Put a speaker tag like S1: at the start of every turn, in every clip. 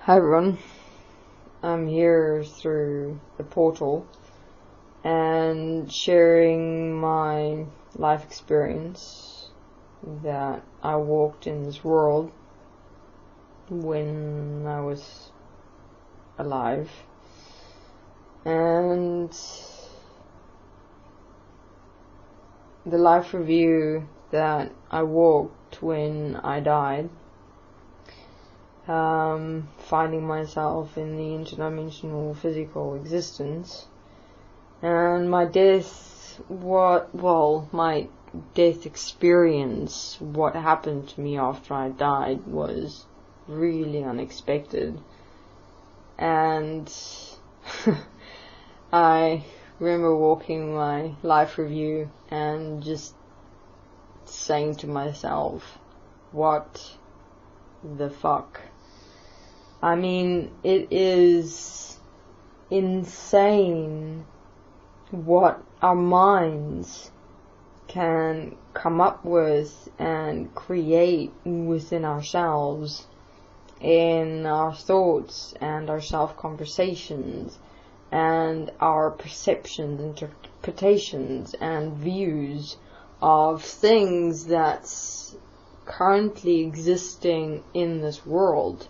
S1: Hi everyone, I'm here through the portal and sharing my life experience that I walked in this world when I was alive, and the life review that I walked when I died. Finding myself in the interdimensional physical existence, and my death experience, what happened to me after I died, was really unexpected. And I remember walking my life review and just saying to myself, what the fuck? I mean, it is insane what our minds can come up with and create within ourselves, in our thoughts and our self-conversations and our perceptions, interpretations and views of things that's currently existing in this world.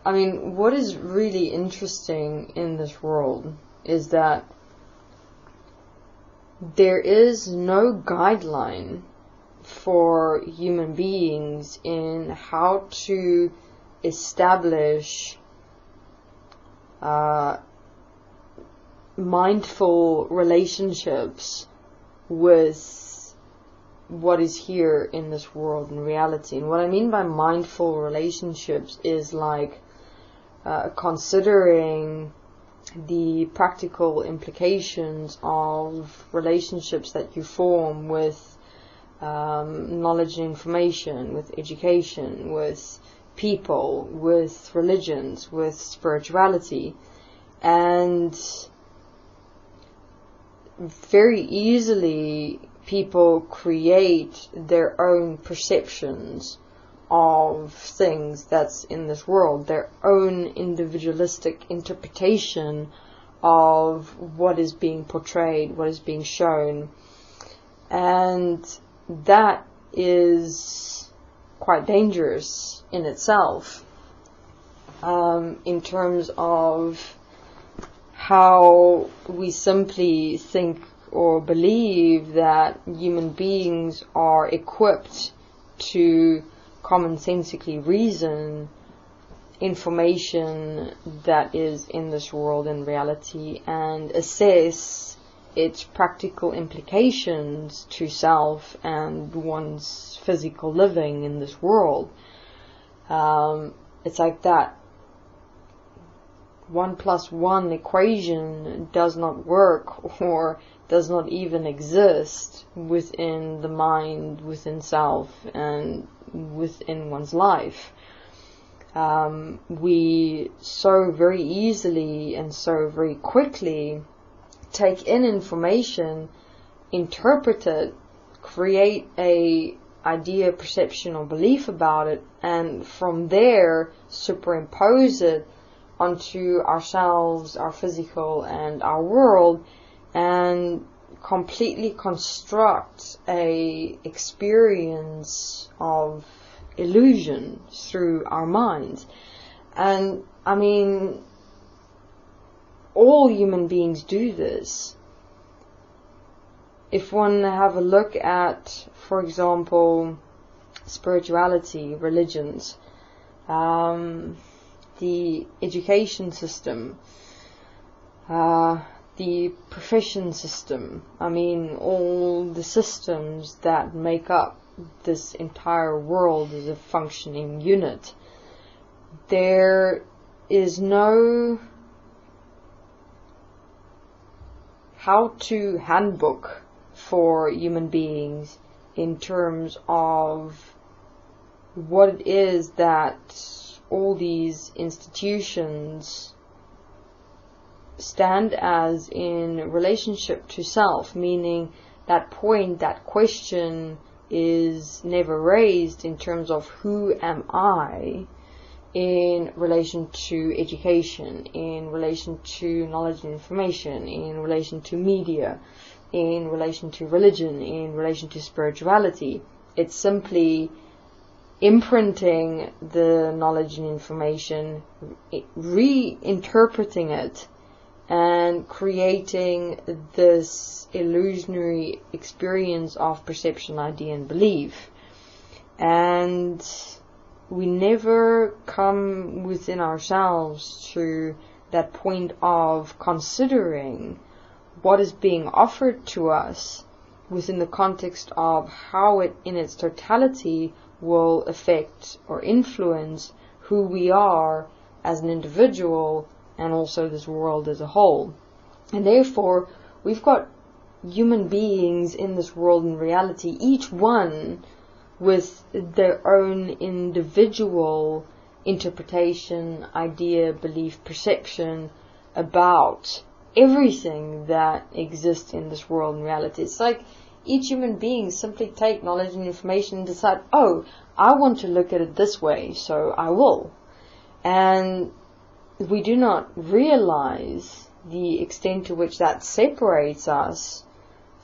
S1: I mean, what is really interesting in this world is that there is no guideline for human beings in how to establish mindful relationships with what is here in this world in reality. And what I mean by mindful relationships is like considering the practical implications of relationships that you form with knowledge and information, with education, with people, with religions, with spirituality. And very easily people create their own perceptions of things that's in this world, their own individualistic interpretation of what is being portrayed, what is being shown. And that is quite dangerous in itself, in terms of how we simply think or believe that human beings are equipped to commonsensically reason information that is in this world in reality and assess its practical implications to self and one's physical living in this world. It's like that 1 + 1 equation does not work or does not even exist within the mind, within self, and within one's life. We so very easily and so very quickly take in information, interpret it, create a idea, perception or belief about it, and from there superimpose it onto ourselves, our physical and our world, and completely construct a experience of illusion through our minds. And I mean, all human beings do this. If one have a look at, for example, spirituality, religions, the education system, the profession system, I mean, all the systems that make up this entire world as a functioning unit, there is no how-to handbook for human beings in terms of what it is that all these institutions stand as in relationship to self, meaning that point, that question is never raised in terms of who am I, in relation to education, in relation to knowledge and information, in relation to media, in relation to religion, in relation to spirituality. It's simply imprinting the knowledge and information, reinterpreting it, and creating this illusionary experience of perception, idea, and belief. And we never come within ourselves to that point of considering what is being offered to us within the context of how it in its totality will affect or influence who we are as an individual and also this world as a whole. And therefore, we've got human beings in this world in reality, each one with their own individual interpretation, idea, belief, perception about everything that exists in this world in reality. It's like each human being simply take knowledge and information and decide, oh, I want to look at it this way, so I will. And we do not realize the extent to which that separates us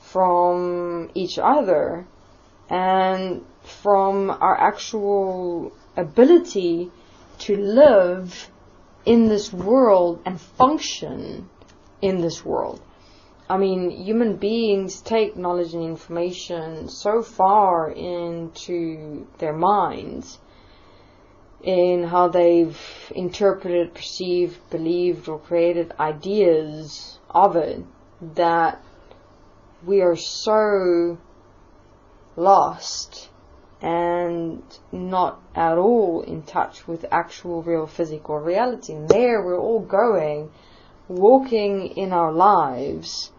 S1: from each other and from our actual ability to live in this world and function in this world. I mean, human beings take knowledge and information so far into their minds in how they've interpreted, perceived, believed, or created ideas of it that we are so lost and not at all in touch with actual real physical reality. And there we're all going, walking in our lives,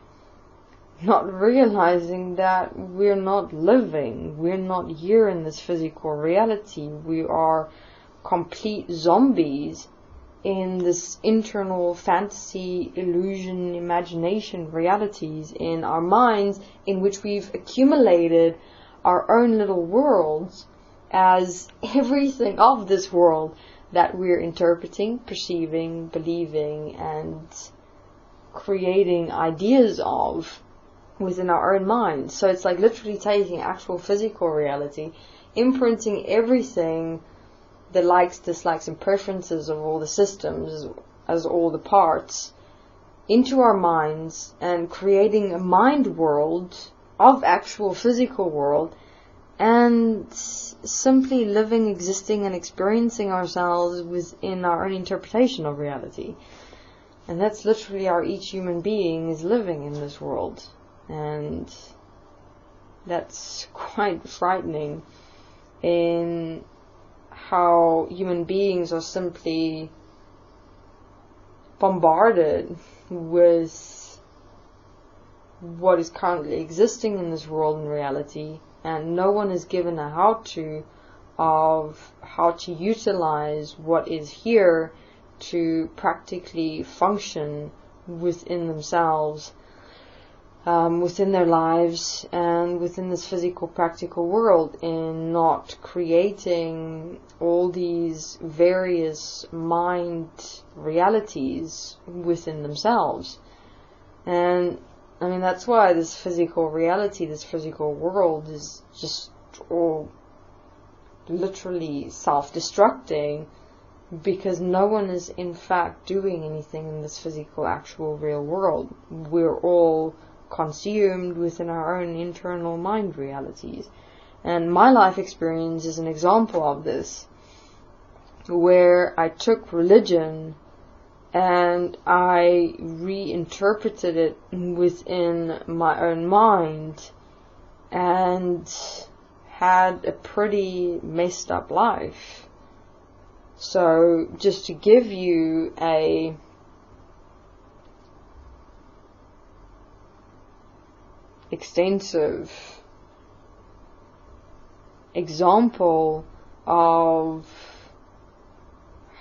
S1: not realizing that we're not living, we're not here in this physical reality. We are complete zombies in this internal fantasy, illusion, imagination realities in our minds, in which we've accumulated our own little worlds as everything of this world that we're interpreting, perceiving, believing, and creating ideas of within our own minds. So it's like literally taking actual physical reality, imprinting everything, the likes, dislikes, and preferences of all the systems, as all the parts, into our minds, and creating a mind world of actual physical world, and simply living, existing, and experiencing ourselves within our own interpretation of reality. And that's literally how each human being is living in this world. And that's quite frightening in how human beings are simply bombarded with what is currently existing in this world in reality, and no one is given a how-to of how to utilize what is here to practically function within themselves, within their lives, and within this physical practical world, in not creating all these various mind realities within themselves. And I mean, that's why this physical reality, this physical world is just all literally self-destructing, because no one is in fact doing anything in this physical, actual, real world. We're all consumed within our own internal mind realities. And my life experience is an example of this, where I took religion and I reinterpreted it within my own mind and had a pretty messed up life. So just to give you a extensive example of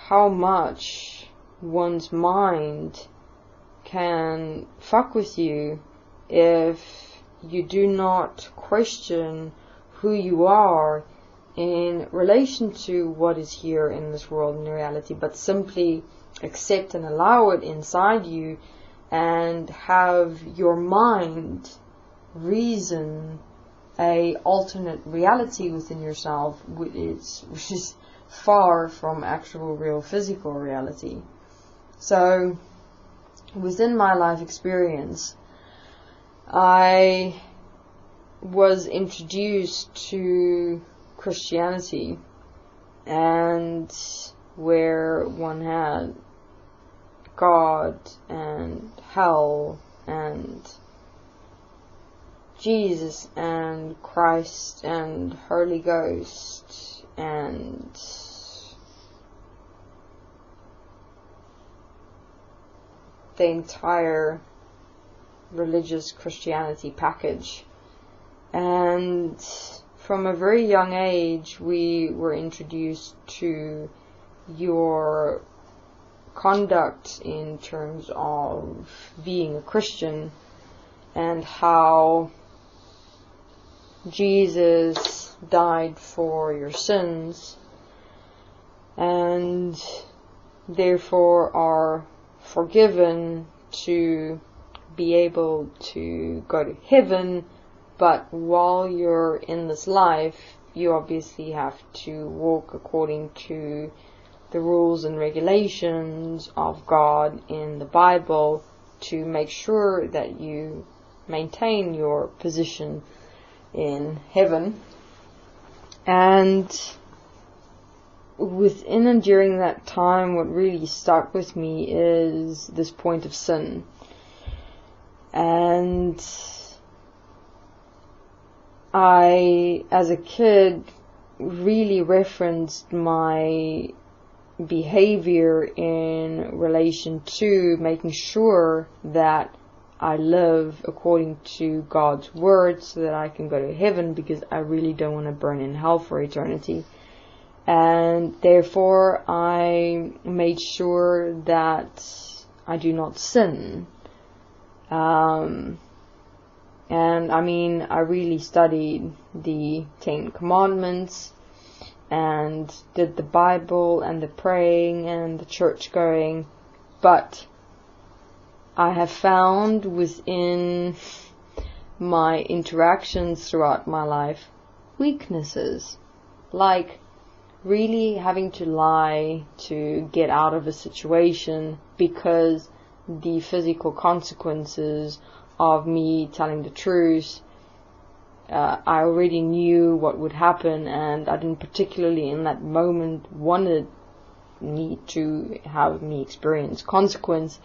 S1: how much one's mind can fuck with you if you do not question who you are in relation to what is here in this world in reality, but simply accept and allow it inside you and have your mind reason a alternate reality within yourself, which is far from actual real physical reality. So within my life experience, I was introduced to Christianity, and where one had God and hell and Jesus and Christ and Holy Ghost and the entire religious Christianity package. And from a very young age, we were introduced to your conduct in terms of being a Christian and how Jesus died for your sins and therefore are forgiven to be able to go to heaven. But while you're in this life, you obviously have to walk according to the rules and regulations of God in the Bible to make sure that you maintain your position in heaven. And within and during that time, what really stuck with me is this point of sin. And I, as a kid, really referenced my behavior in relation to making sure that I live according to God's word so that I can go to heaven, because I really don't want to burn in hell for eternity. And therefore I made sure that I do not sin. And I mean, I really studied the 10 Commandments and did the Bible and the praying and the church going, but I have found within my interactions throughout my life weaknesses, like really having to lie to get out of a situation because the physical consequences of me telling the truth, I already knew what would happen, and I didn't particularly in that moment wanted to have me experience consequence.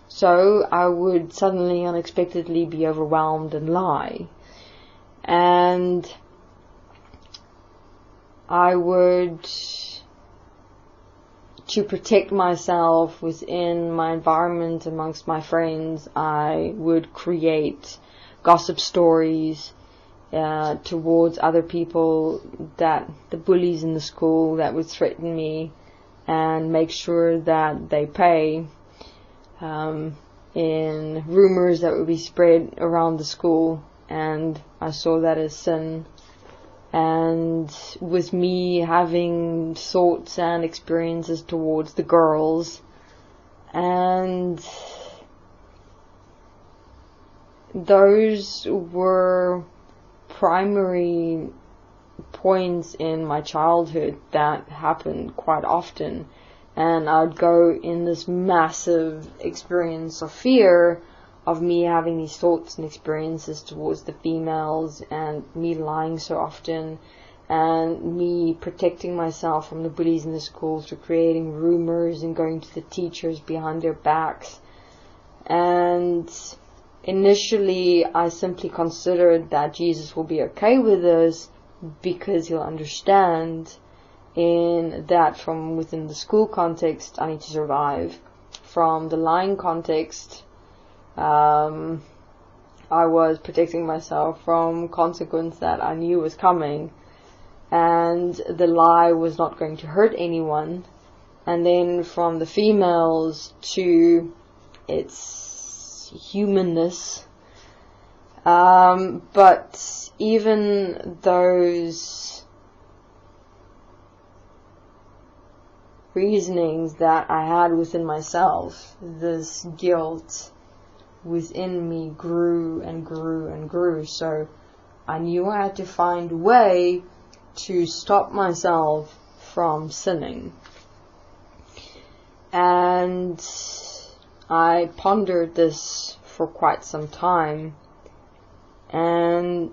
S1: So I would suddenly unexpectedly be overwhelmed and lie. And I would, to protect myself within my environment amongst my friends, I would create gossip stories towards other people, that the bullies in the school that would threaten me, and make sure that they pay, in rumors that would be spread around the school. And I saw that as sin. And with me having thoughts and experiences towards the girls, and those were primary points in my childhood that happened quite often. And I'd go in this massive experience of fear of me having these thoughts and experiences towards the females, and me lying so often, and me protecting myself from the bullies in the school through creating rumors and going to the teachers behind their backs. And initially I simply considered that Jesus will be okay with this because he'll understand in that from within the school context I need to survive. From the lying context, I was protecting myself from consequence that I knew was coming, and the lie was not going to hurt anyone. And then from the females to its humanness, but even those reasonings that I had within myself, this guilt within me grew and grew and grew. So I knew I had to find a way to stop myself from sinning. And I pondered this for quite some time. And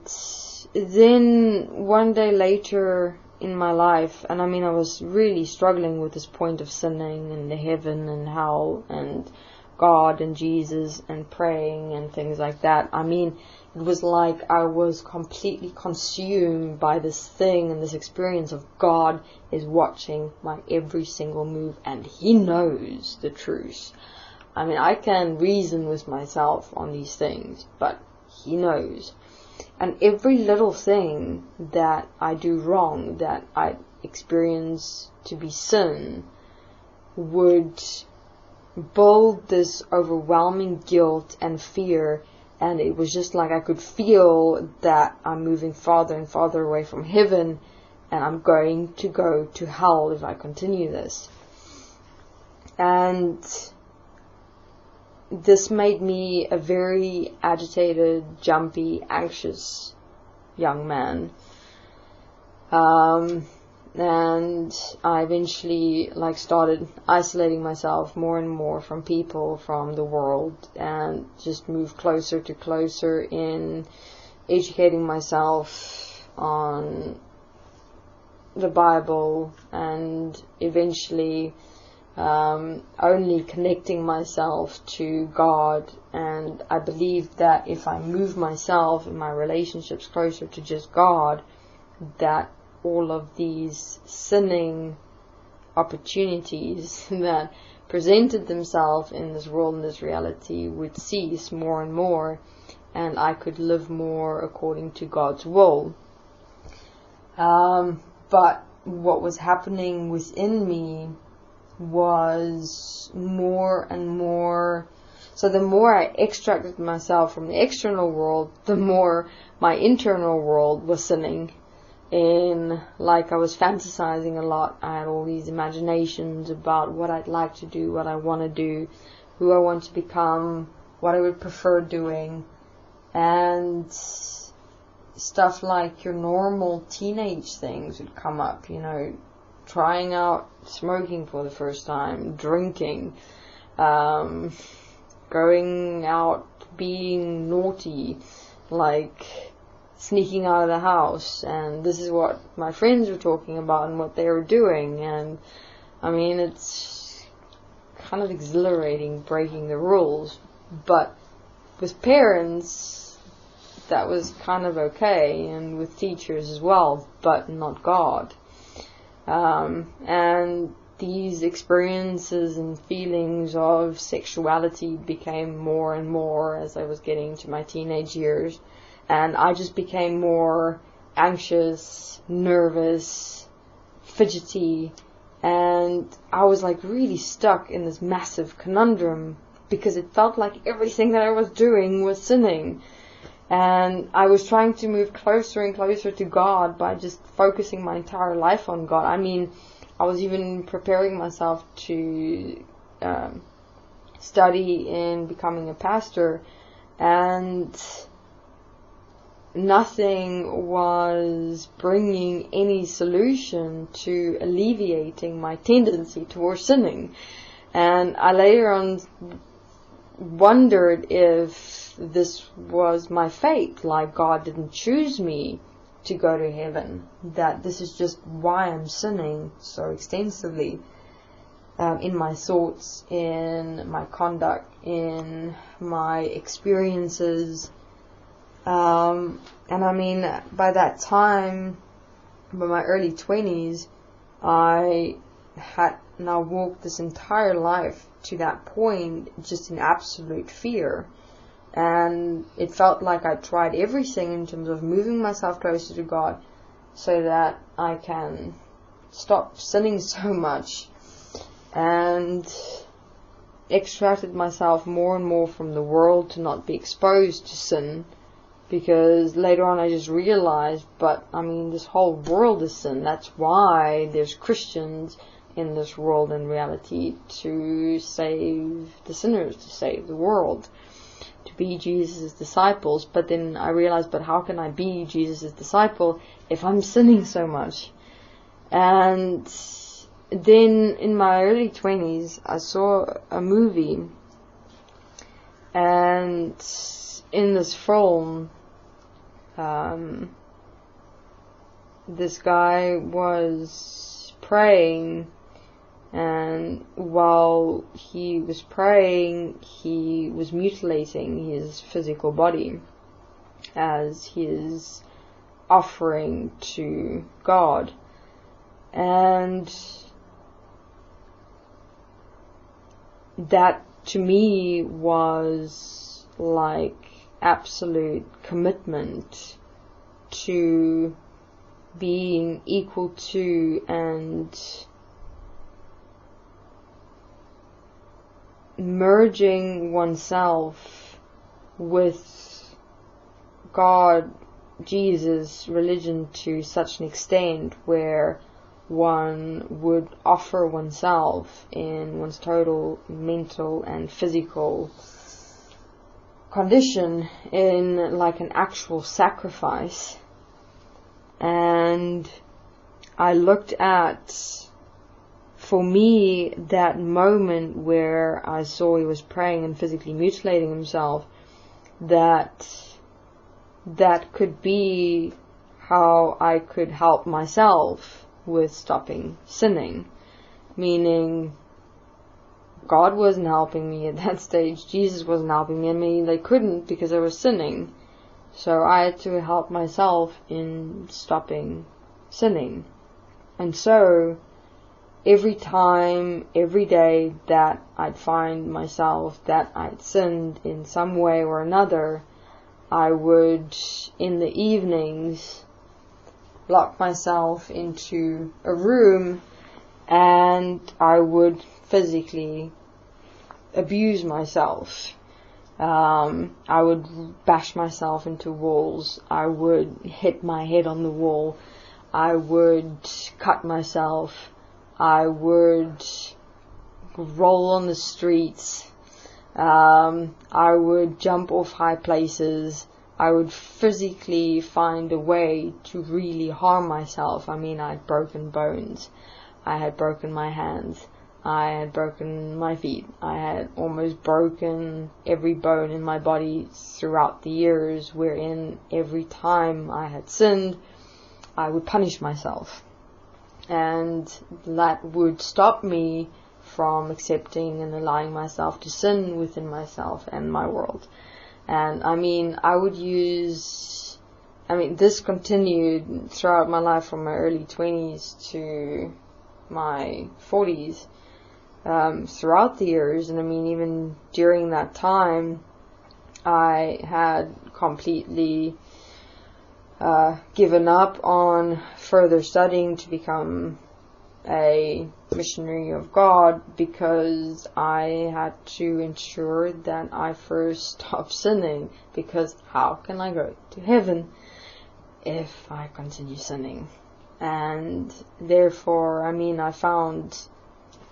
S1: then one day later in my life, and I mean I was really struggling with this point of sinning and the heaven and hell and God and Jesus and praying and things like that. I mean, it was like I was completely consumed by this thing and this experience of God is watching my every single move and He knows the truth. I mean, I can reason with myself on these things, but He knows. And every little thing that I do wrong, that I experience to be sin, would build this overwhelming guilt and fear. And it was just like I could feel that I'm moving farther and farther away from heaven, and I'm going to go to hell if I continue this. And this made me a very agitated, jumpy, anxious young man. And I eventually started isolating myself more and more from people, from the world, and just moved closer to closer in educating myself on the Bible, and eventually only connecting myself to God. And I believe that if I move myself in my relationships closer to just God, that all of these sinning opportunities that presented themselves in this world, in this reality, would cease more and more, and I could live more according to God's will. But what was happening within me was more and more. So the more I extracted myself from the external world, the more my internal world was sinning. I was fantasizing a lot. I had all these imaginations about what I'd like to do, what I want to do, who I want to become, what I would prefer doing, and stuff like your normal teenage things would come up, trying out smoking for the first time, drinking, going out being naughty, sneaking out of the house. And this is what my friends were talking about and what they were doing. And I mean, it's kind of exhilarating breaking the rules, but with parents that was kind of okay, and with teachers as well, but not God. And these experiences and feelings of sexuality became more and more as I was getting to my teenage years. And I just became more anxious, nervous, fidgety, and I was really stuck in this massive conundrum, because it felt like everything that I was doing was sinning. And I was trying to move closer and closer to God by just focusing my entire life on God. I mean, I was even preparing myself to study in becoming a pastor, and nothing was bringing any solution to alleviating my tendency towards sinning. And I later on wondered if this was my fate, like God didn't choose me to go to heaven, that this is just why I'm sinning so extensively, in my thoughts, in my conduct, in my experiences. And I mean, by that time, by my early 20s, I had now walked this entire life to that point just in absolute fear. And it felt like I tried everything in terms of moving myself closer to God so that I can stop sinning so much, and extracted myself more and more from the world to not be exposed to sin. Because later on I just realized, but I mean, this whole world is sin. That's why there's Christians in this world and reality to save the sinners, to save the world, to be Jesus' disciples. But then I realized, but how can I be Jesus' disciple if I'm sinning so much? And then in my early 20s, I saw a movie, and in this film, this guy was praying, and while he was praying, he was mutilating his physical body as his offering to God. And that to me was like absolute commitment to being equal to and merging oneself with God, Jesus, religion to such an extent where one would offer oneself in one's total mental and physical condition in like an actual sacrifice. And I looked at, for me, that moment where I saw he was praying and physically mutilating himself, that could be how I could help myself with stopping sinning. Meaning, God wasn't helping me at that stage, Jesus wasn't helping me. I mean, they couldn't because I was sinning. So I had to help myself in stopping sinning. And so, every time, every day that I'd find myself that I'd sinned in some way or another, I would, in the evenings, lock myself into a room and I would physically abuse myself. I would bash myself into walls. I would hit my head on the wall. I would cut myself. I would roll on the streets. I would jump off high places. I would physically find a way to really harm myself. I mean, I had broken bones. I had broken my hands. I had broken my feet. I had almost broken every bone in my body throughout the years, wherein every time I had sinned, I would punish myself. And that would stop me from accepting and allowing myself to sin within myself and my world. And I mean, this continued throughout my life from my early 20s to my 40s, throughout the years. And I mean, even during that time, I had completely given up on further studying to become a missionary of God, because I had to ensure that I first stopped sinning, because how can I go to heaven if I continue sinning? And therefore, I mean, I found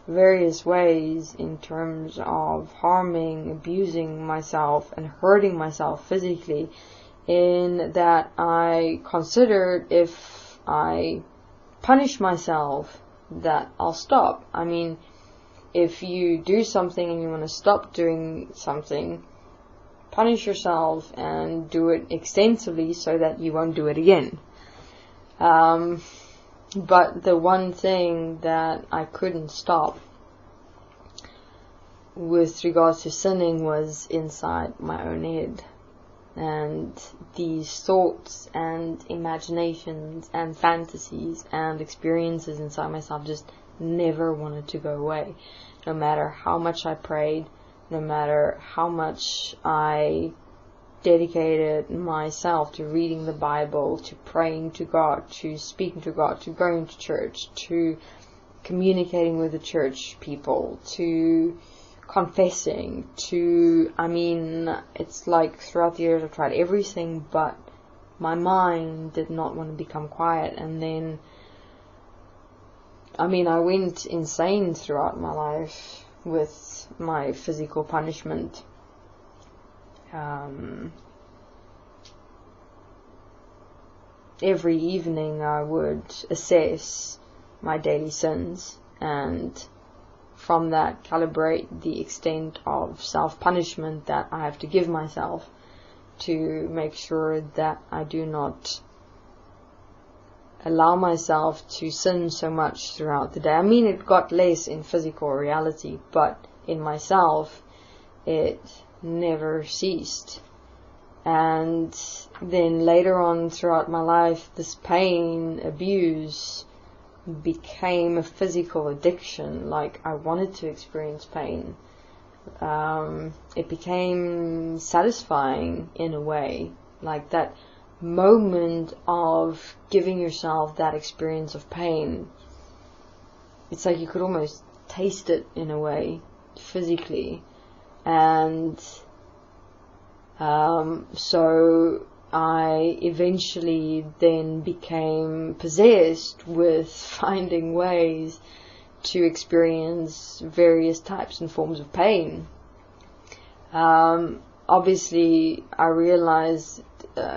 S1: various ways in terms of harming, abusing myself and hurting myself physically, in that I considered if I punish myself that I'll stop. I mean, if you do something and you want to stop doing something, punish yourself and do it extensively so that you won't do it again. But the one thing that I couldn't stop with regards to sinning was inside my own head. And these thoughts and imaginations and fantasies and experiences inside myself just never wanted to go away. No matter how much I prayed, no matter how much I dedicated myself to reading the Bible, to praying to God, to speaking to God, to going to church, to communicating with the church people, to confessing, to, I mean, it's like throughout the years I've tried everything, but my mind did not want to become quiet. And then I mean, I went insane throughout my life with my physical punishment. Every evening I would assess my daily sins, and from that calibrate the extent of self-punishment that I have to give myself to make sure that I do not allow myself to sin so much throughout the day. I mean, it got less in physical reality, but in myself it never ceased. And then later on throughout my life, this pain, abuse became a physical addiction. Like, I wanted to experience pain. It became satisfying in a way, like that moment of giving yourself that experience of pain. It's like you could almost taste it in a way, physically. And so I eventually then became possessed with finding ways to experience various types and forms of pain. Obviously, I realized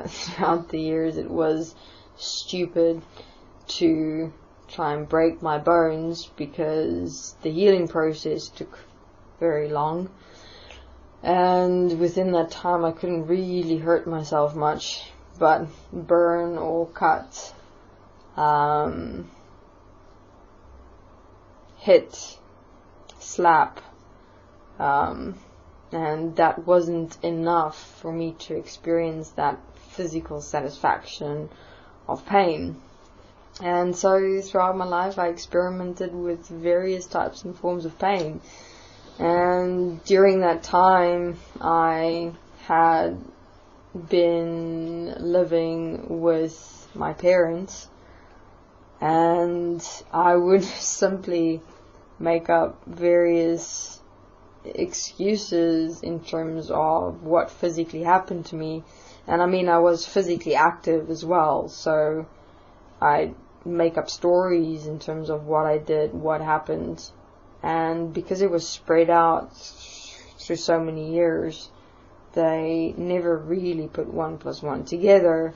S1: throughout the years it was stupid to try and break my bones, because the healing process took very long. And within that time I couldn't really hurt myself much, but burn or cut, hit, slap, and that wasn't enough for me to experience that physical satisfaction of pain. And so throughout my life I experimented with various types and forms of pain. And during that time, I had been living with my parents, and I would simply make up various excuses in terms of what physically happened to me. And I mean, I was physically active as well, so I'd make up stories in terms of what I did, what happened. And because it was spread out through so many years, they never really put 1 + 1 together.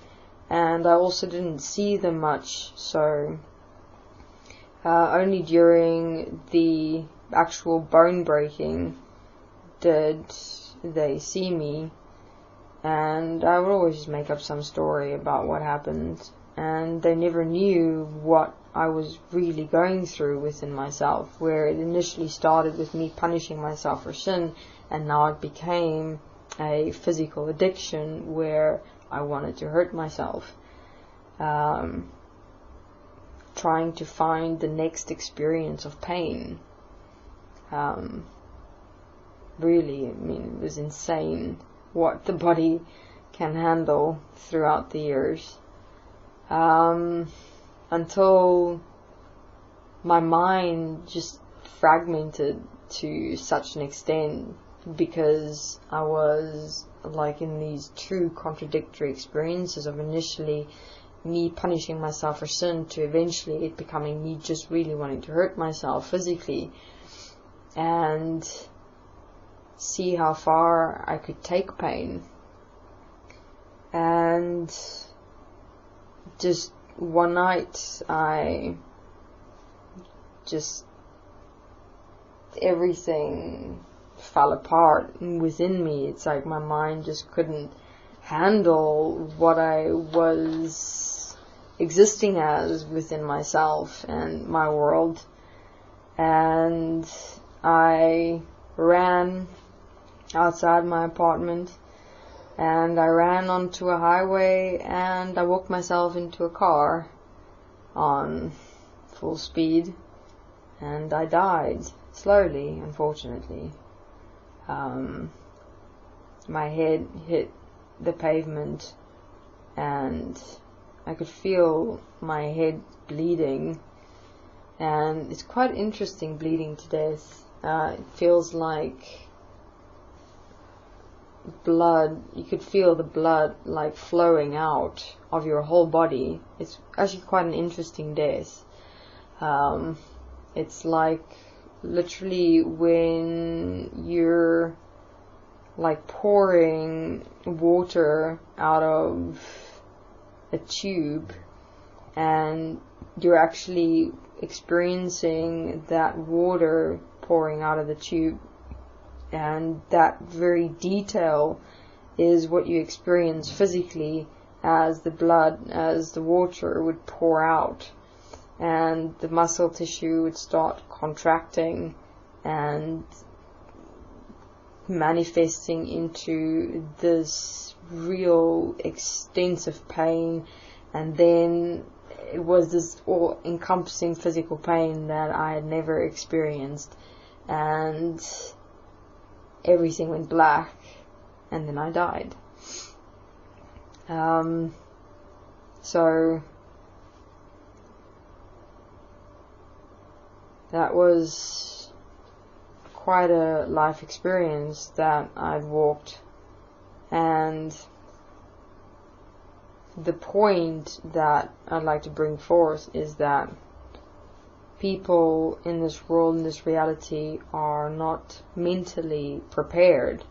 S1: And I also didn't see them much, so only during the actual bone breaking did they see me. And I would always just make up some story about what happened, and they never knew what I was really going through within myself, where it initially started with me punishing myself for sin, and now it became a physical addiction where I wanted to hurt myself, trying to find the next experience of pain. Really, I mean, it was insane what the body can handle throughout the years. Until my mind just fragmented to such an extent, because I was like in these two contradictory experiences of initially me punishing myself for sin to eventually it becoming me just really wanting to hurt myself physically, and see how far I could take pain. And just one night everything fell apart within me. It's like my mind just couldn't handle what I was existing as within myself and my world. And I ran outside my apartment, and I ran onto a highway, and I walked myself into a car on full speed, and I died slowly, unfortunately. My head hit the pavement, and I could feel my head bleeding, and it's quite interesting bleeding to death. It feels like blood, you could feel the blood like flowing out of your whole body. It's actually quite an interesting death. It's like literally when you're like pouring water out of a tube, and you're actually experiencing that water pouring out of the tube, and that very detail is what you experience physically as the water would pour out, and the muscle tissue would start contracting and manifesting into this real extensive pain. And then it was this all-encompassing physical pain that I had never experienced, and everything went black, and then I died. So that was quite a life experience that I'd walked, and the point that I'd like to bring forth is that people in this world, in this reality, are not mentally prepared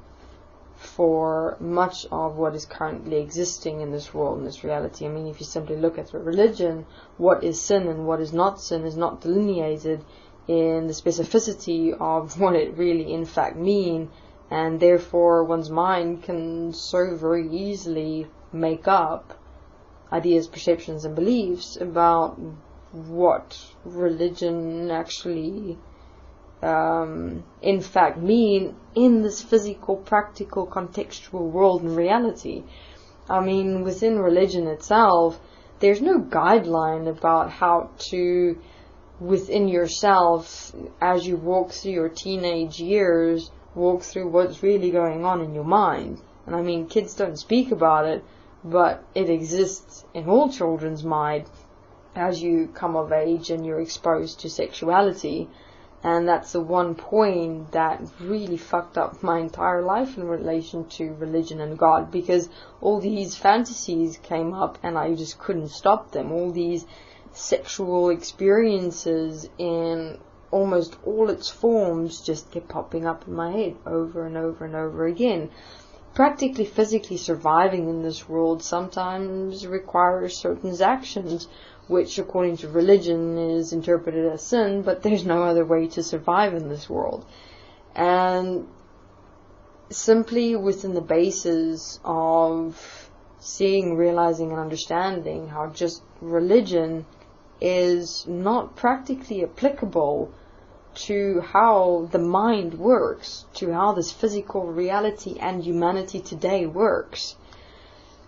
S1: for much of what is currently existing in this world, in this reality. I mean, if you simply look at the religion, what is sin and what is not sin is not delineated in the specificity of what it really in fact mean, and therefore one's mind can so very easily make up ideas, perceptions and beliefs about what religion actually in fact mean in this physical, practical, contextual world and reality. I mean, within religion itself, there's no guideline about how to, within yourself, as you walk through your teenage years, walk through what's really going on in your mind. And I mean, kids don't speak about it, but it exists in all children's mind as you come of age and you're exposed to sexuality. And that's the one point that really fucked up my entire life in relation to religion and God, because all these fantasies came up and I just couldn't stop them. All these sexual experiences in almost all its forms just kept popping up in my head over and over and over again. Practically physically surviving in this world sometimes requires certain actions, which according to religion is interpreted as sin, but there's no other way to survive in this world. And simply within the basis of seeing, realizing and understanding how just religion is not practically applicable to how the mind works, to how this physical reality and humanity today works.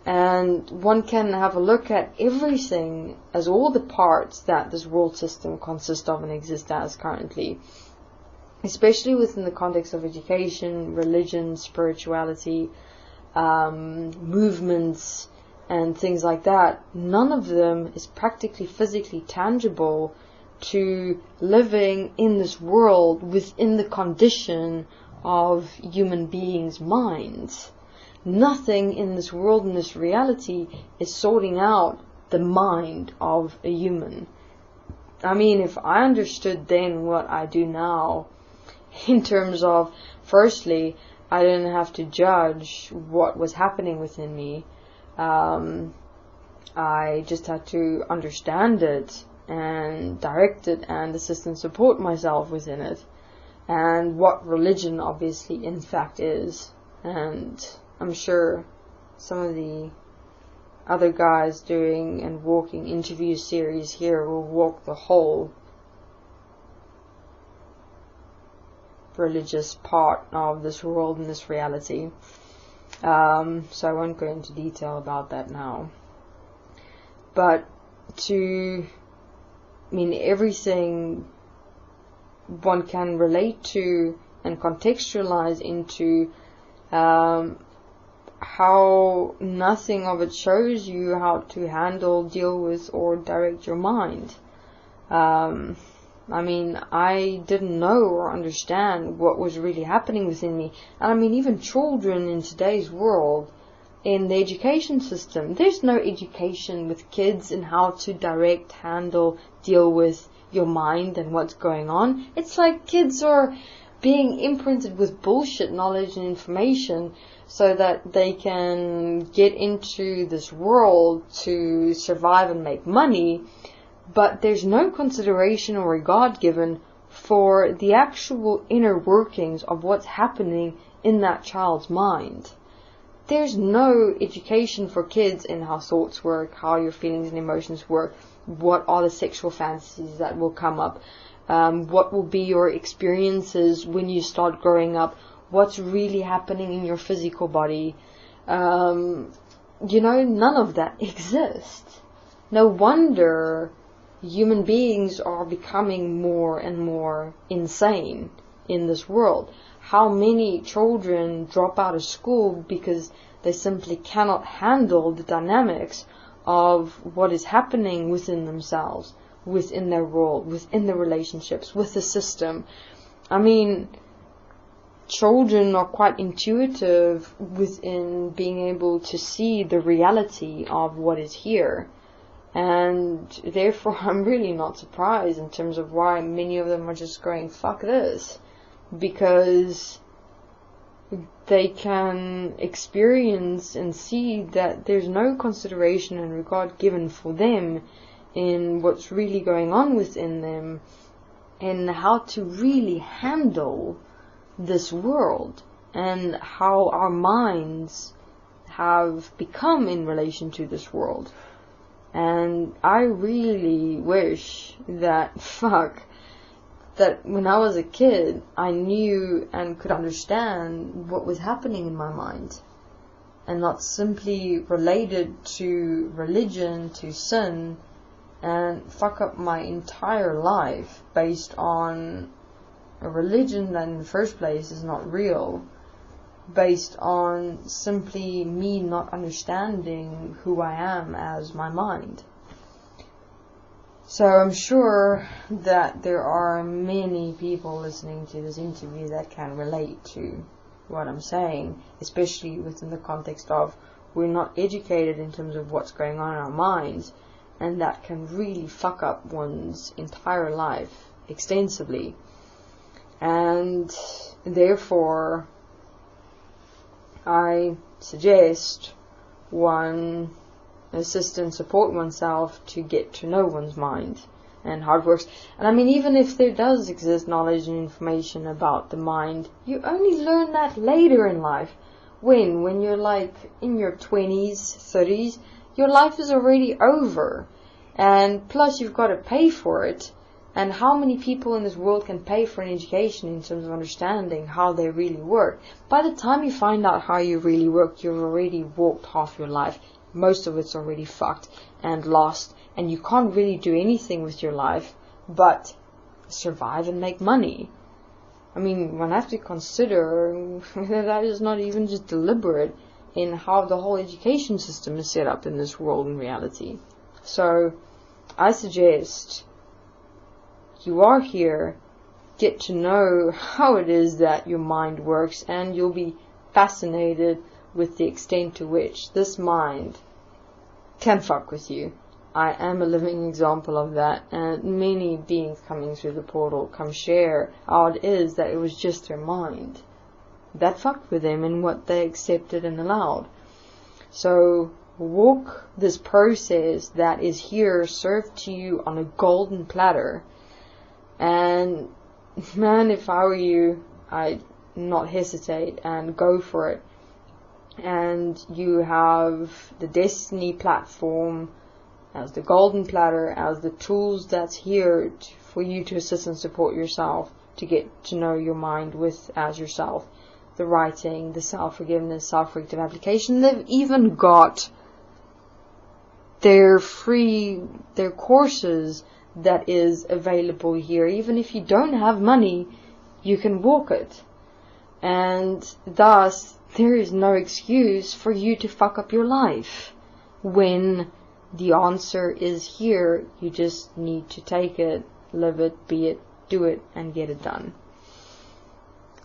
S1: And one can have a look at everything as all the parts that this world system consists of and exists as currently, especially within the context of education, religion, spirituality, movements and things like that. None of them is practically physically tangible to living in this world within the condition of human beings' minds. Nothing in this world, in this reality, is sorting out the mind of a human. I mean, if I understood then what I do now, in terms of, firstly, I didn't have to judge what was happening within me. I just had to understand it and direct it and assist and support myself within it. And what religion obviously in fact is. And I'm sure some of the other guys doing and walking interview series here will walk the whole religious part of this world and this reality. So I won't go into detail about that now. But everything one can relate to and contextualize into how nothing of it shows you how to handle, deal with, or direct your mind. I didn't know or understand what was really happening within me. And even children in today's world in the education system. There's no education with kids in how to direct, handle, deal with your mind and what's going on. It's like kids are being imprinted with bullshit knowledge and information so that they can get into this world to survive and make money, but there's no consideration or regard given for the actual inner workings of what's happening in that child's mind. There's no education for kids in how thoughts work, how your feelings and emotions work, what are the sexual fantasies that will come up, what will be your experiences when you start growing up, what's really happening in your physical body. None of that exists. No wonder human beings are becoming more and more insane in this world. How many children drop out of school because they simply cannot handle the dynamics of what is happening within themselves, within their world, within their relationships, with the system. I mean, children are quite intuitive within being able to see the reality of what is here. And therefore, I'm really not surprised in terms of why many of them are just going, fuck this. Because they can experience and see that there's no consideration and regard given for them in what's really going on within them and how to really handle this world and how our minds have become in relation to this world. And I really wish that when I was a kid, I knew and could understand what was happening in my mind, and not simply related to religion, to sin, and fuck up my entire life based on a religion that in the first place is not real, based on simply me not understanding who I am as my mind. So I'm sure that there are many people listening to this interview that can relate to what I'm saying, especially within the context of we're not educated in terms of what's going on in our minds, and that can really fuck up one's entire life extensively. And therefore, I suggest one assist and support oneself to get to know one's mind and how it works. And I mean, even if there does exist knowledge and information about the mind, you only learn that later in life. When you're like in your 20s, 30s, your life is already over. And plus you've got to pay for it. And how many people in this world can pay for an education in terms of understanding how they really work? By the time you find out how you really work, you've already walked half your life. Most of it's already fucked and lost, and you can't really do anything with your life but survive and make money. I mean, one has to consider whether that is not even just deliberate in how the whole education system is set up in this world in reality. So, I suggest you are here, get to know how it is that your mind works, and you'll be fascinated with the extent to which this mind can fuck with you. I am a living example of that, and many beings coming through the portal come share how it is that it was just their mind that fucked with them and what they accepted and allowed. So walk this process that is here served to you on a golden platter. And man, if I were you, I'd not hesitate and go for it. And you have the Desteni platform as the golden platter, as the tools that's here for you to assist and support yourself to get to know your mind with as yourself. The writing, the self-forgiveness, self-corrective application. They've even got their courses that is available here. Even if you don't have money, you can walk it. And thus, there is no excuse for you to fuck up your life when the answer is here. You just need to take it, live it, be it, do it, and get it done.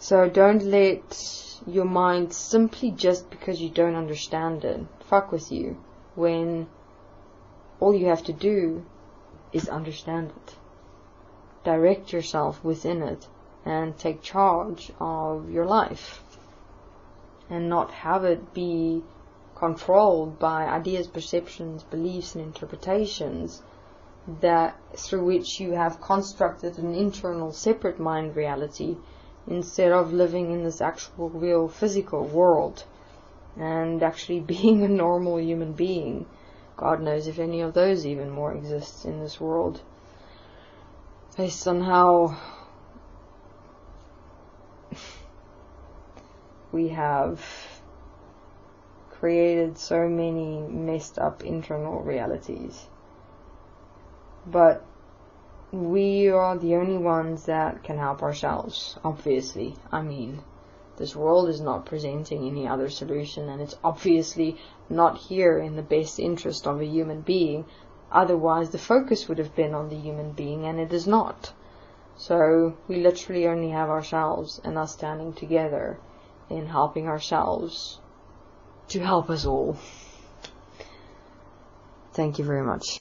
S1: So don't let your mind, simply just because you don't understand it, fuck with you, when all you have to do is understand it. Direct yourself within it and take charge of your life, and not have it be controlled by ideas, perceptions, beliefs and interpretations that through which you have constructed an internal separate mind reality, instead of living in this actual real physical world and actually being a normal human being. God knows if any of those even more exist in this world, based on how we have created so many messed up internal realities. But we are the only ones that can help ourselves, obviously. I mean, this world is not presenting any other solution, and it's obviously not here in the best interest of a human being. Otherwise, the focus would have been on the human being, and it is not. So, we literally only have ourselves and us standing together in helping ourselves to help us all. Thank you very much.